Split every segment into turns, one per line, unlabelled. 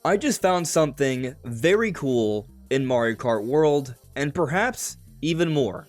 I just found something very cool in Mario Kart World, and perhaps even more.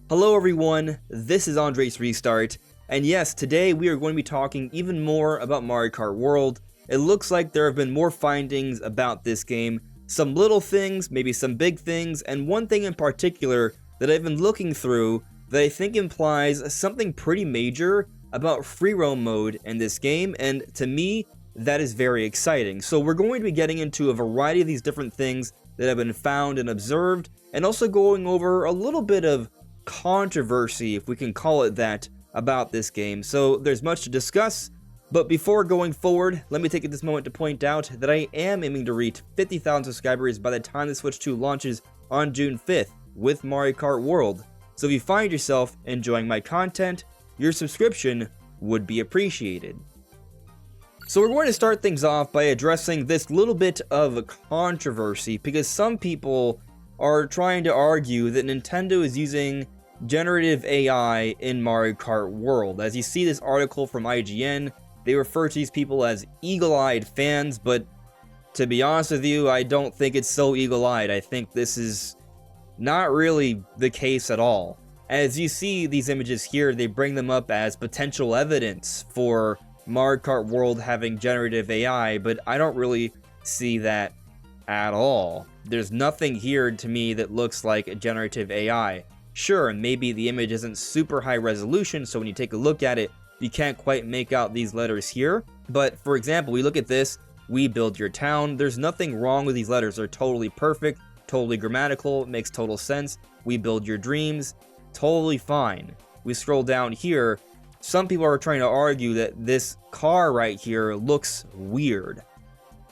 Hello everyone, this is AndresRestart, and yes, today we are going to be talking even more about Mario Kart World. It looks like there have been more findings about this game, some little things, maybe some big things, and one thing in particular that I've been looking through that I think implies something pretty major about free roam mode in this game, and to me, that is very exciting. So we're going to be getting into a variety of these different things that have been found and observed, and also going over a little bit of controversy, if we can call it that, about this game. So there's much to discuss, but before going forward, let me take this moment to point out that I am aiming to reach 50,000 subscribers by the time the Switch 2 launches on June 5th with Mario Kart World. So if you find yourself enjoying my content, your subscription would be appreciated. So we're going to start things off by addressing this little bit of a controversy, because some people are trying to argue that Nintendo is using generative AI in Mario Kart World. As you see this article from IGN, they refer to these people as eagle-eyed fans, but to be honest with you, I don't think it's so eagle-eyed. I think this is not really the case at all. As you see these images here, they bring them up as potential evidence for Mario Kart World having generative AI, but I don't really see that at all. There's nothing here to me that looks like a generative AI. Sure, maybe the image isn't super high resolution, so when you take a look at it, you can't quite make out these letters here. But for example, we look at this, we build your town. There's nothing wrong with these letters. They're totally perfect, totally grammatical, it makes total sense. We build your dreams, totally fine. We scroll down here. Some people are trying to argue that this car right here looks weird.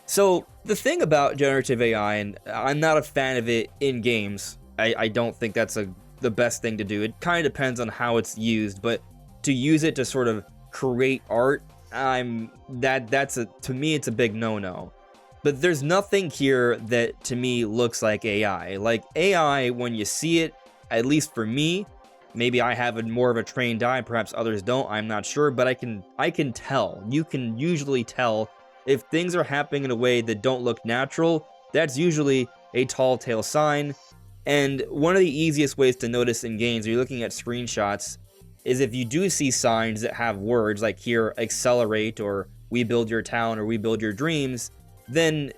So the thing about generative AI, and I'm not a fan of it in games, I don't think that's the best thing to do. It kind of depends on how it's used, but to use it to sort of create art, to me it's a big no-no. But there's nothing here that to me looks like AI. Like AI, when you see it, at least for me, maybe I have more of a trained eye, perhaps others don't, I'm not sure, but I can tell. You can usually tell if things are happening in a way that don't look natural. That's usually a tall tale sign. And one of the easiest ways to notice in games, when you're looking at screenshots, is if you do see signs that have words like here, accelerate, or we build your town, or we build your dreams, then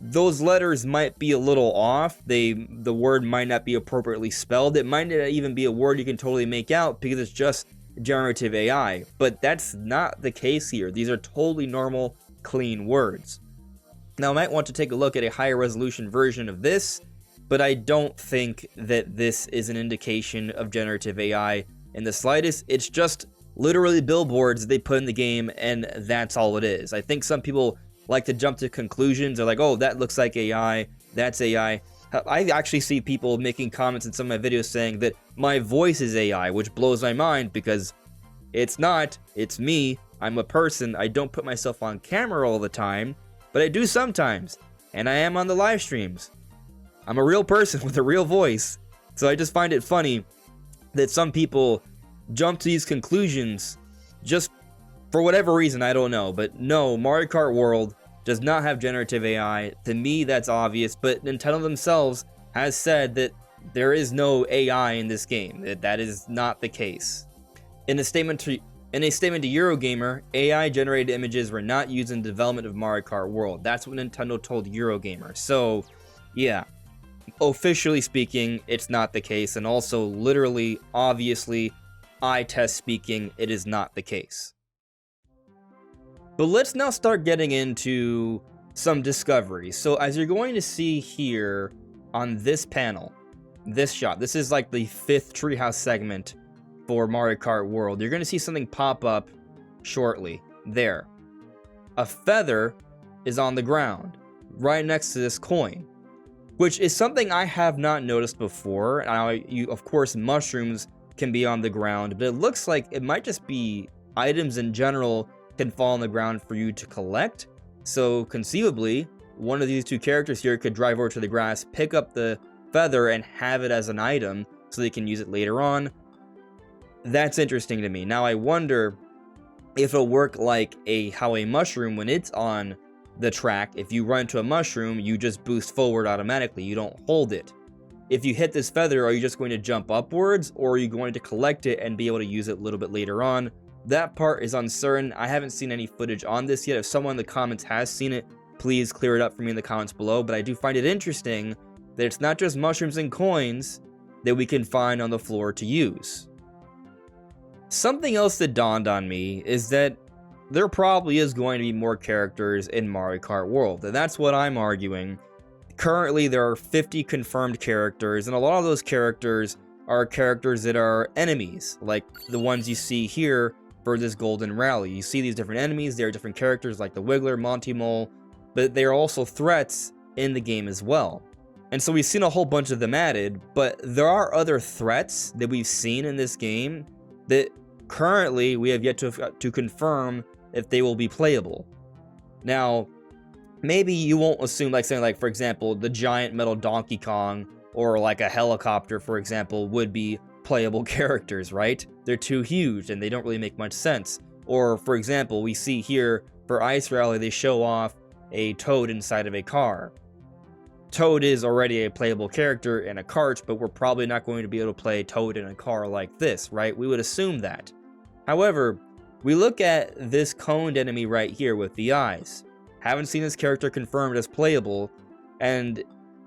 those letters might be a little off. The word might not be appropriately spelled. It might not even be a word you can totally make out because it's just generative AI. But that's not the case here. These are totally normal, clean words. Now, I might want to take a look at a higher resolution version of this, but I don't think that this is an indication of generative AI in the slightest. It's just literally billboards they put in the game, and that's all it is. I think some people like to jump to conclusions. They're like, oh, that looks like AI, that's AI. I actually see people making comments in some of my videos saying that my voice is AI, which blows my mind because it's not, it's me. I'm a person. I don't put myself on camera all the time, but I do sometimes, and I am on the live streams. I'm a real person with a real voice. So I just find it funny that some people jump to these conclusions just for whatever reason, I don't know. But no, Mario Kart World does not have generative AI. To me, that's obvious, but Nintendo themselves has said that there is no AI in this game. That is not the case. In a statement to Eurogamer, AI-generated images were not used in the development of Mario Kart World. That's what Nintendo told Eurogamer. So, yeah. Officially speaking, it's not the case, and also literally, obviously, eye test speaking, it is not the case. But let's now start getting into some discoveries. So as you're going to see here on this panel, this shot, this is like the 5th treehouse segment for Mario Kart World. You're going to see something pop up shortly. There. A feather is on the ground, right next to this coin, which is something I have not noticed before. Now, of course, mushrooms can be on the ground, but it looks like it might just be items in general can fall on the ground for you to collect. So conceivably, one of these two characters here could drive over to the grass, pick up the feather, and have it as an item so they can use it later on. That's interesting to me. Now I wonder if it'll work like how a mushroom, when it's on the track, if you run into a mushroom, you just boost forward automatically. You don't hold it. If you hit this feather, are you just going to jump upwards, or are you going to collect it and be able to use it a little bit later on? That part is uncertain. I haven't seen any footage on this yet. If someone in the comments has seen it, please clear it up for me in the comments below. But I do find it interesting that it's not just mushrooms and coins that we can find on the floor to use. Something else that dawned on me is that there probably is going to be more characters in Mario Kart World, and that's what I'm arguing. Currently, there are 50 confirmed characters, and a lot of those characters are characters that are enemies, like the ones you see here for this Golden Rally. You see these different enemies, they are different characters like the Wiggler, Monty Mole, but they are also threats in the game as well. And so we've seen a whole bunch of them added, but there are other threats that we've seen in this game that currently we have yet to confirm if they will be playable. Now, maybe you won't assume, like saying, like, for example, the giant metal Donkey Kong or like a helicopter, for example, would be playable characters, right? They're too huge and they don't really make much sense. Or, for example, we see here for Ice Rally, they show off a Toad inside of a car. Toad is already a playable character in a kart, but we're probably not going to be able to play Toad in a car like this, right? We would assume that. However, we look at this coned enemy right here with the eyes. Haven't seen this character confirmed as playable, and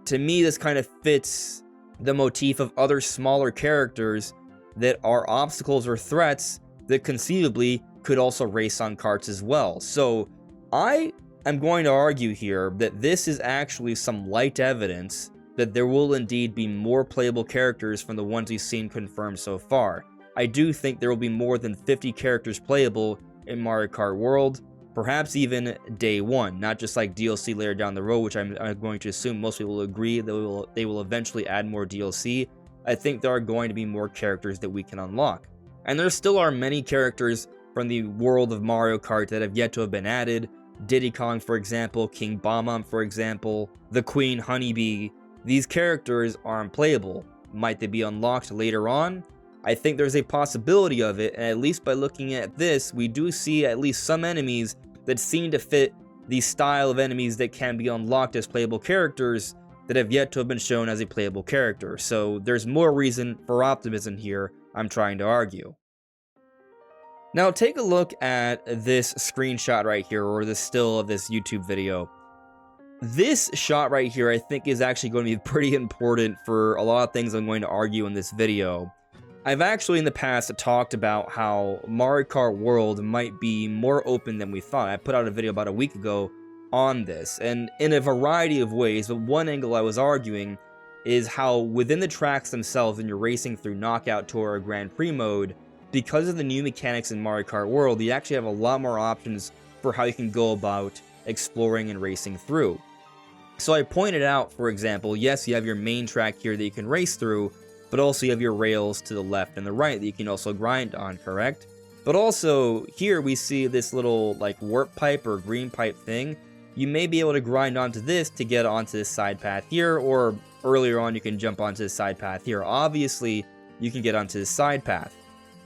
to me this kind of fits the motif of other smaller characters that are obstacles or threats that conceivably could also race on karts as well. So I am going to argue here that this is actually some light evidence that there will indeed be more playable characters from the ones we've seen confirmed so far. I do think there will be more than 50 characters playable in Mario Kart World, perhaps even day one, not just like DLC later down the road, which I'm going to assume most people will agree that they will eventually add more DLC. I think there are going to be more characters that we can unlock. And there still are many characters from the world of Mario Kart that have yet to have been added. Diddy Kong, for example, King Bomb, for example, the Queen Honeybee. These characters are unplayable. Might they be unlocked later on? I think there's a possibility of it, and at least by looking at this, we do see at least some enemies that seem to fit the style of enemies that can be unlocked as playable characters that have yet to have been shown as a playable character. So there's more reason for optimism here, I'm trying to argue. Now take a look at this screenshot right here, or the still of this YouTube video. This shot right here I think is actually going to be pretty important for a lot of things I'm going to argue in this video. I've actually in the past talked about how Mario Kart World might be more open than we thought. I put out a video about a week ago on this, and in a variety of ways, but one angle I was arguing is how within the tracks themselves, when you're racing through Knockout Tour or Grand Prix mode, because of the new mechanics in Mario Kart World, you actually have a lot more options for how you can go about exploring and racing through. So I pointed out, for example, yes, you have your main track here that you can race through, but also you have your rails to the left and the right that you can also grind on, correct? But also, here we see this little, like, warp pipe or green pipe thing. You may be able to grind onto this to get onto this side path here, or earlier on you can jump onto the side path here. Obviously, you can get onto the side path,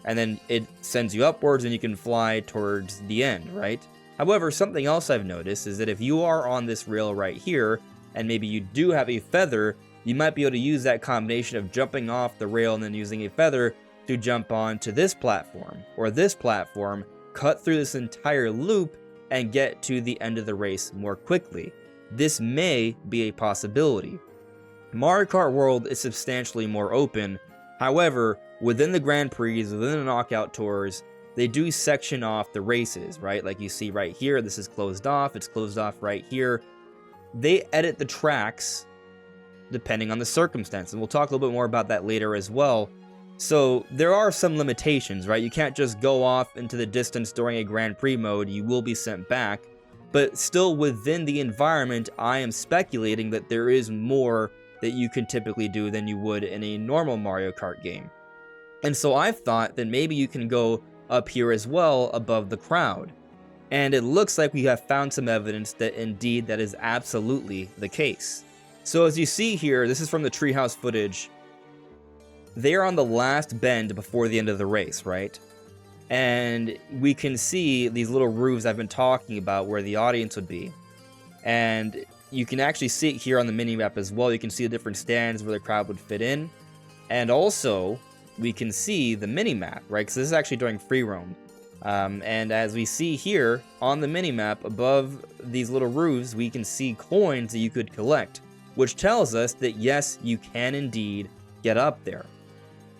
and then it sends you upwards and you can fly towards the end, right? However, something else I've noticed is that if you are on this rail right here, and maybe you do have a feather, you might be able to use that combination of jumping off the rail and then using a feather to jump onto this platform, or this platform, cut through this entire loop, and get to the end of the race more quickly. This may be a possibility. Mario Kart World is substantially more open. However, within the Grand Prix, within the Knockout Tours, they do section off the races, right? Like you see right here, this is closed off, it's closed off right here. They edit the tracks depending on the circumstance, and we'll talk a little bit more about that later as well. So there are some limitations, right? You can't just go off into the distance during a Grand Prix mode, you will be sent back. But still within the environment, I am speculating that there is more that you can typically do than you would in a normal Mario Kart game. And so I've thought that maybe you can go up here as well above the crowd. And it looks like we have found some evidence that indeed that is absolutely the case. So as you see here, this is from the treehouse footage. They are on the last bend before the end of the race, right? And we can see these little roofs I've been talking about where the audience would be. And you can actually see it here on the mini-map as well. You can see the different stands where the crowd would fit in. And also, we can see the mini-map, right? Because this is actually during free roam. And as we see here on the mini-map, above these little roofs, we can see coins that you could collect, which tells us that yes, you can indeed get up there.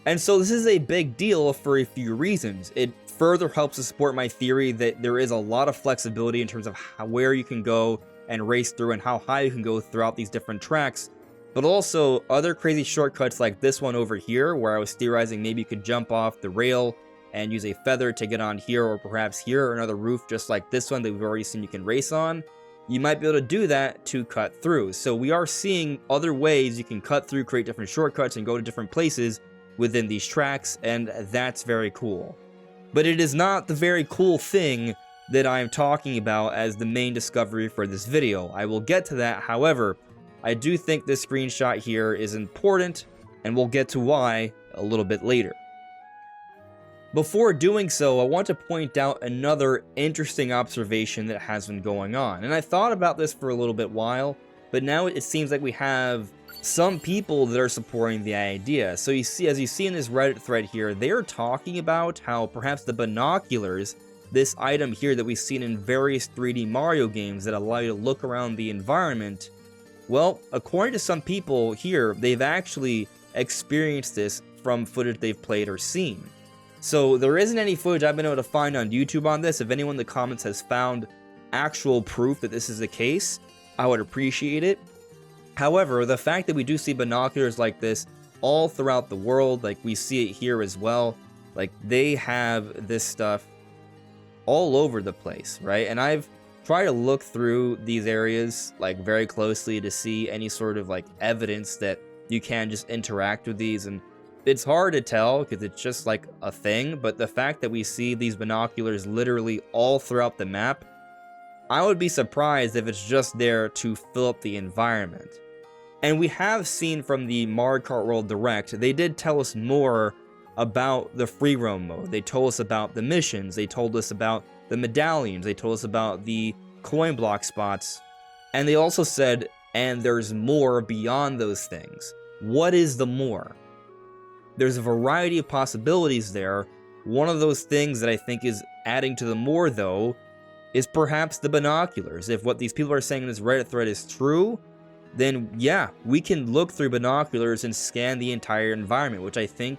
And so this is a big deal for a few reasons. It further helps to support my theory that there is a lot of flexibility in terms of where you can go and race through and how high you can go throughout these different tracks. But also other crazy shortcuts like this one over here, where I was theorizing maybe you could jump off the rail and use a feather to get on here, or perhaps here, or another roof just like this one that we've already seen you can race on. You might be able to do that to cut through. So we are seeing other ways you can cut through, create different shortcuts, and go to different places within these tracks, and that's very cool. But it is not the very cool thing that I am talking about as the main discovery for this video. I will get to that. However, I do think this screenshot here is important, and we'll get to why a little bit later. Before doing so, I want to point out another interesting observation that has been going on. And I thought about this for a little bit while, but now it seems like we have some people that are supporting the idea. So you see, as you see in this Reddit thread here, they are talking about how perhaps the binoculars, this item here that we've seen in various 3D Mario games that allow you to look around the environment, well, according to some people here, they've actually experienced this from footage they've played or seen. So there isn't any footage I've been able to find on YouTube on this. If anyone in the comments has found actual proof that this is the case, I would appreciate it. However, the fact that we do see binoculars like this all throughout the world, like we see it here as well, like they have this stuff all over the place, right? And I've tried to look through these areas like very closely to see any sort of like evidence that you can just interact with these, and it's hard to tell because it's just like a thing. But the fact that we see these binoculars literally all throughout the map, I would be surprised if it's just there to fill up the environment. And we have seen from the Mario Kart World Direct, they did tell us more about the free roam mode. They told us about the missions, they told us about the medallions, they told us about the coin block spots, and they also said, and there's more beyond those things. What is the more? There's a variety of possibilities there. One of those things that I think is adding to the more, though, is perhaps the binoculars. If what these people are saying in this Reddit thread is true, then yeah, we can look through binoculars and scan the entire environment, which I think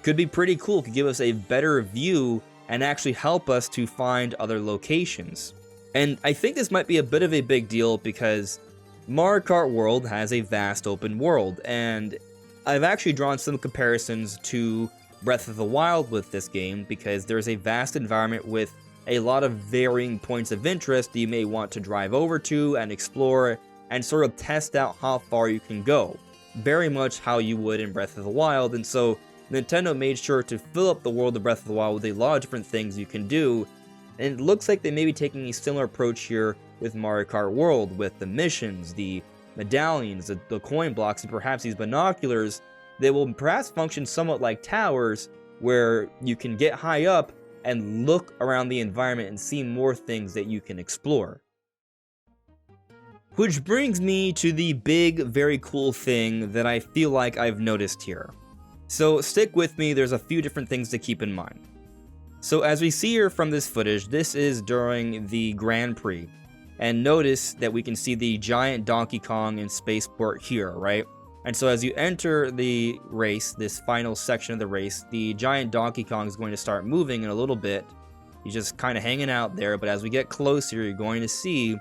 could be pretty cool, could give us a better view and actually help us to find other locations. And I think this might be a bit of a big deal because Mario Kart World has a vast open world, and I've actually drawn some comparisons to Breath of the Wild with this game because there's a vast environment with a lot of varying points of interest that you may want to drive over to and explore and sort of test out how far you can go. Very much how you would in Breath of the Wild, and so Nintendo made sure to fill up the world of Breath of the Wild with a lot of different things you can do, and it looks like they may be taking a similar approach here with Mario Kart World, with the missions, the medallions, the coin blocks, and perhaps these binoculars that will perhaps function somewhat like towers, where you can get high up and look around the environment and see more things that you can explore. Which brings me to the big, very cool thing that I feel like I've noticed here. So stick with me, there's a few different things to keep in mind. So as we see here from this footage, this is during the Grand Prix. And notice that we can see the giant Donkey Kong in Spaceport here, right? And so as you enter the race, this final section of the race, the giant Donkey Kong is going to start moving in a little bit. He's just kind of hanging out there, but as we get closer, you're going to see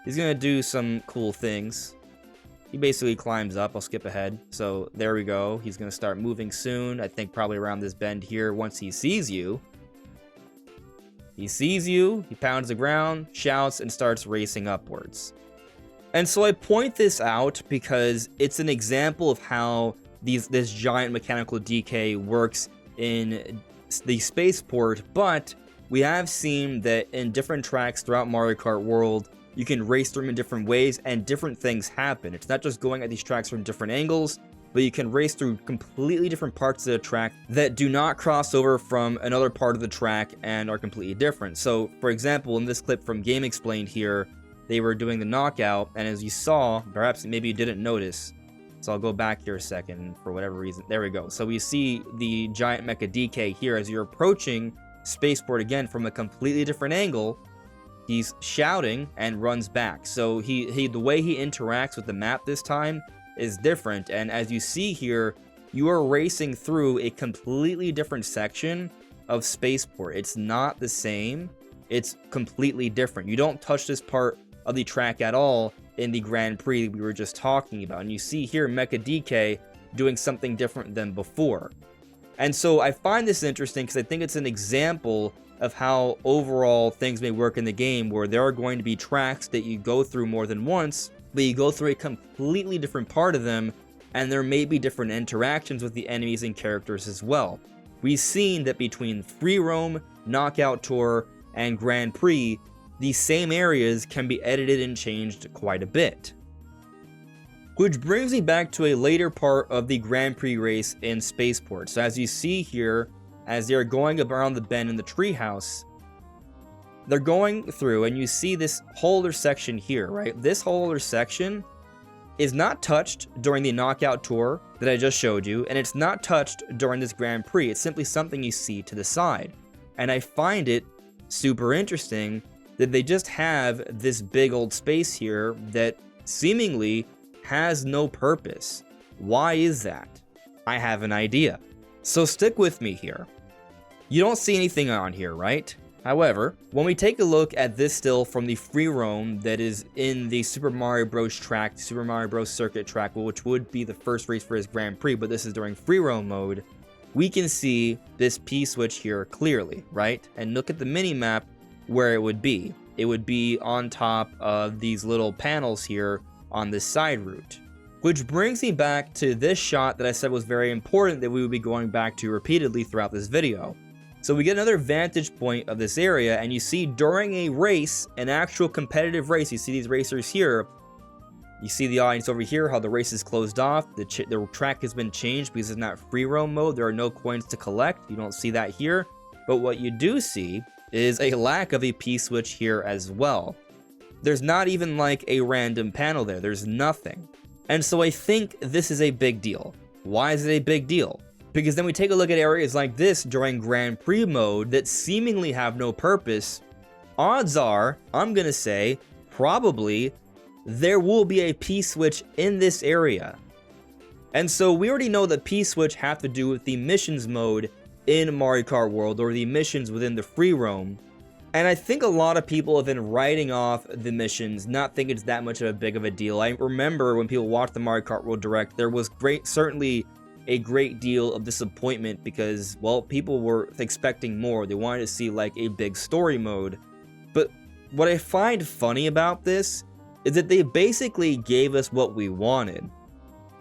he's going to do some cool things. He basically climbs up. I'll skip ahead. So there we go. He's going to start moving soon. I think probably around this bend here once he sees you. He sees you, he pounds the ground, shouts, and starts racing upwards. And so I point this out because it's an example of how this giant mechanical decay works in the spaceport, but we have seen that in different tracks throughout Mario Kart World, you can race through them in different ways and different things happen. It's not just going at these tracks from different angles, but you can race through completely different parts of the track that do not cross over from another part of the track and are completely different. So, for example, in this clip from Game Explained here, they were doing the knockout, and as you saw, perhaps maybe you didn't notice, so I'll go back here a second for whatever reason. There we go. So we see the giant mecha DK here as you're approaching Spaceport again from a completely different angle. He's shouting and runs back. So the way he interacts with the map this time is different. And as you see here, you are racing through a completely different section of Spaceport. It's not the same. It's completely different. You don't touch this part of the track at all in the Grand Prix we were just talking about. And you see here Mecha DK doing something different than before. And so I find this interesting because I think it's an example of how overall things may work in the game, where there are going to be tracks that you go through more than once, but you go through a completely different part of them, and there may be different interactions with the enemies and characters as well. We've seen that between Free Roam, Knockout Tour, and Grand Prix, these same areas can be edited and changed quite a bit. Which brings me back to a later part of the Grand Prix race in Spaceport. So as you see here, as they're going around the bend in the treehouse, they're going through and you see this whole other section here, right? This whole other section is not touched during the Knockout Tour that I just showed you, and it's not touched during this Grand Prix. It's simply something you see to the side. And I find it super interesting that they just have this big old space here that seemingly has no purpose. Why is that? I have an idea. So stick with me here. You don't see anything on here, right? However, when we take a look at this still from the free roam that is in the Super Mario Bros. Track, Super Mario Bros. Circuit track, which would be the first race for his Grand Prix, but this is during free roam mode, we can see this P-switch here clearly, right? And look at the mini-map where it would be. It would be on top of these little panels here on this side route. Which brings me back to this shot that I said was very important that we would be going back to repeatedly throughout this video. So we get another vantage point of this area, and you see during a race, an actual competitive race, you see these racers here, you see the audience over here, how the race is closed off, the track has been changed because it's not free roam mode, there are no coins to collect, you don't see that here, but what you do see is a lack of a P-switch here as well. There's not even like a random panel there, there's nothing. And so I think this is a big deal. Why is it a big deal? Because then we take a look at areas like this during Grand Prix mode that seemingly have no purpose. Odds are, I'm gonna say, probably, there will be a P-switch in this area. And so we already know that P-switch have to do with the missions mode in Mario Kart World, or the missions within the free roam. And I think a lot of people have been writing off the missions, not thinking it's that much of a big of a deal. I remember when people watched the Mario Kart World Direct, there was certainly a great deal of disappointment because, well, people were expecting more. They wanted to see like a big story mode. But what I find funny about this is that they basically gave us what we wanted.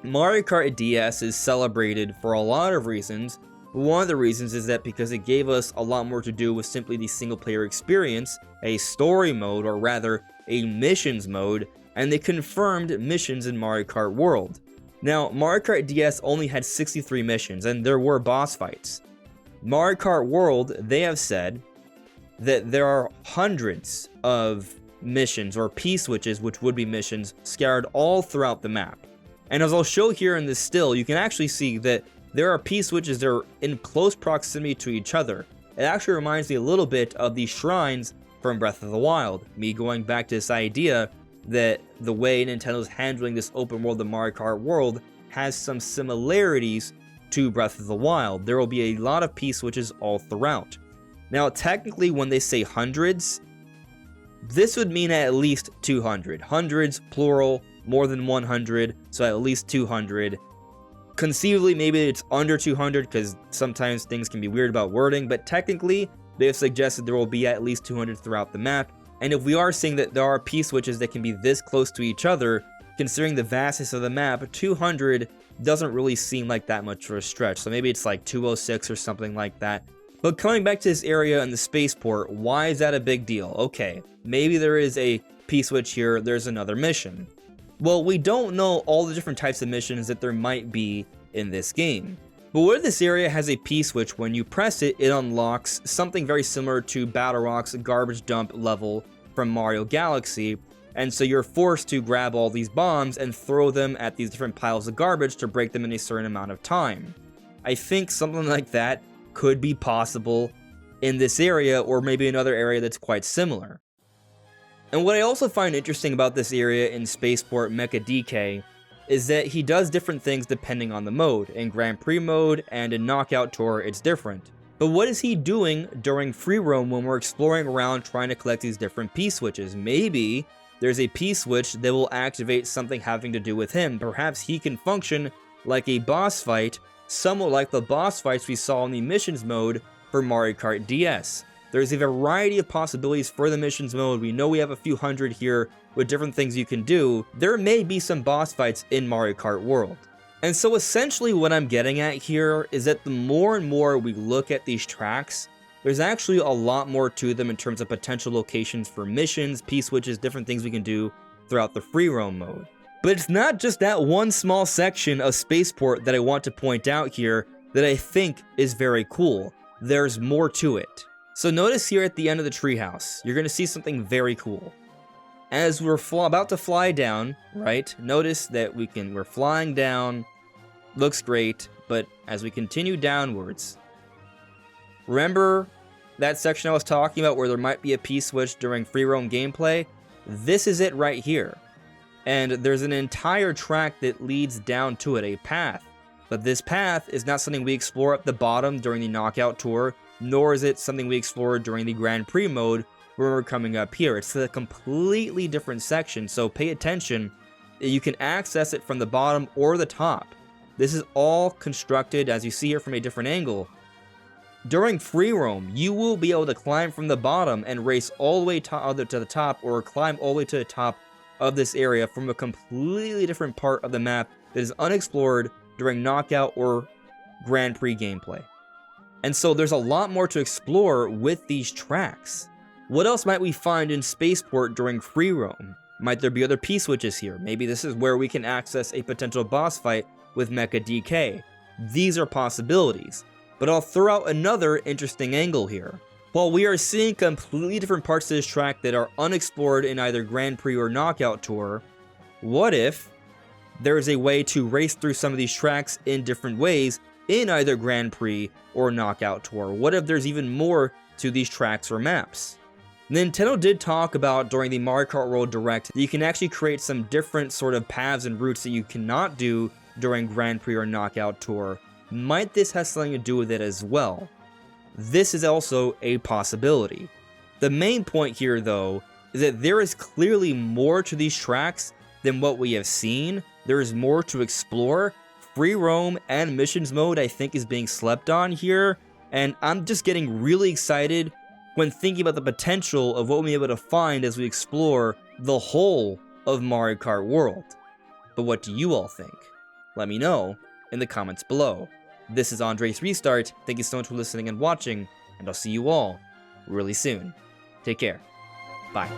Mario Kart DS is celebrated for a lot of reasons. One of the reasons is that because it gave us a lot more to do with simply the single player experience, a story mode, or rather a missions mode, and they confirmed missions in Mario Kart World. Now, Mario Kart DS only had 63 missions, and there were boss fights. Mario Kart World, they have said that there are hundreds of missions, or P-switches, which would be missions, scattered all throughout the map. And as I'll show here in this still, you can actually see that there are P-switches that are in close proximity to each other. It actually reminds me a little bit of the shrines from Breath of the Wild. Me going back to this idea that the way Nintendo's handling this open world of Mario Kart World has some similarities to Breath of the Wild. There will be a lot of P-switches all throughout. Now, technically, when they say hundreds, this would mean at least 200. Hundreds, plural, more than 100, so at least 200. Conceivably, maybe it's under 200 because sometimes things can be weird about wording, but technically, they have suggested there will be at least 200 throughout the map. And if we are seeing that there are P-switches that can be this close to each other, considering the vastness of the map, 200 doesn't really seem like that much of a stretch. So maybe it's like 206 or something like that. But coming back to this area in the spaceport, why is that a big deal? Okay, maybe there is a P-switch here, there's another mission. Well, we don't know all the different types of missions that there might be in this game. But what if this area has a P-switch, when you press it, it unlocks something very similar to Battle Rock's garbage dump level from Mario Galaxy, And so you're forced to grab all these bombs and throw them at these different piles of garbage to break them in a certain amount of time. I think something like that could be possible in this area, or maybe another area that's quite similar. And what I also find interesting about this area in Spaceport Mecha DK is that he does different things depending on the mode. In Grand Prix mode and in Knockout Tour, it's different. But what is he doing during free roam when we're exploring around trying to collect these different P-switches? Maybe there's a P-switch that will activate something having to do with him. Perhaps he can function like a boss fight, somewhat like the boss fights we saw in the missions mode for Mario Kart DS. There's a variety of possibilities for the missions mode. We know we have a few hundred here with different things you can do. There may be some boss fights in Mario Kart World. And so essentially what I'm getting at here is that the more and more we look at these tracks, there's actually a lot more to them in terms of potential locations for missions, P-switches, different things we can do throughout the free roam mode. But it's not just that one small section of Spaceport that I want to point out here that I think is very cool. There's more to it. So notice here at the end of the treehouse, you're going to see something very cool. As we're about to fly down, right, notice that we're flying down, looks great, but as we continue downwards, remember that section I was talking about where there might be a P-switch during free roam gameplay? This is it right here. And there's an entire track that leads down to it, a path. But this path is not something we explore at the bottom during the Knockout Tour, nor is it something we explore during the Grand Prix mode where we're coming up here. It's a completely different section, so pay attention. You can access it from the bottom or the top. This is all constructed, as you see here, from a different angle. During free roam, you will be able to climb from the bottom and race all the way to the top, or climb all the way to the top of this area from a completely different part of the map that is unexplored during Knockout or Grand Prix gameplay. And so there's a lot more to explore with these tracks. What else might we find in Spaceport during free roam? Might there be other P-switches here? Maybe this is where we can access a potential boss fight with Mecha DK. These are possibilities. But I'll throw out another interesting angle here. While we are seeing completely different parts of this track that are unexplored in either Grand Prix or Knockout Tour, what if there's a way to race through some of these tracks in different ways in either Grand Prix or Knockout Tour? What if there's even more to these tracks or maps? Nintendo did talk about during the Mario Kart World Direct that you can actually create some different sort of paths and routes that you cannot do during Grand Prix or Knockout Tour. Might this have something to do with it as well? This is also a possibility. The main point here, though, is that there is clearly more to these tracks than what we have seen. There is more to explore. Free roam and missions mode, I think, is being slept on here, and I'm just getting really excited when thinking about the potential of what we'll be able to find as we explore the whole of Mario Kart World. But what do you all think? Let me know in the comments below. This is AndresRestart. Thank you so much for listening and watching, and I'll see you all really soon. Take care. Bye.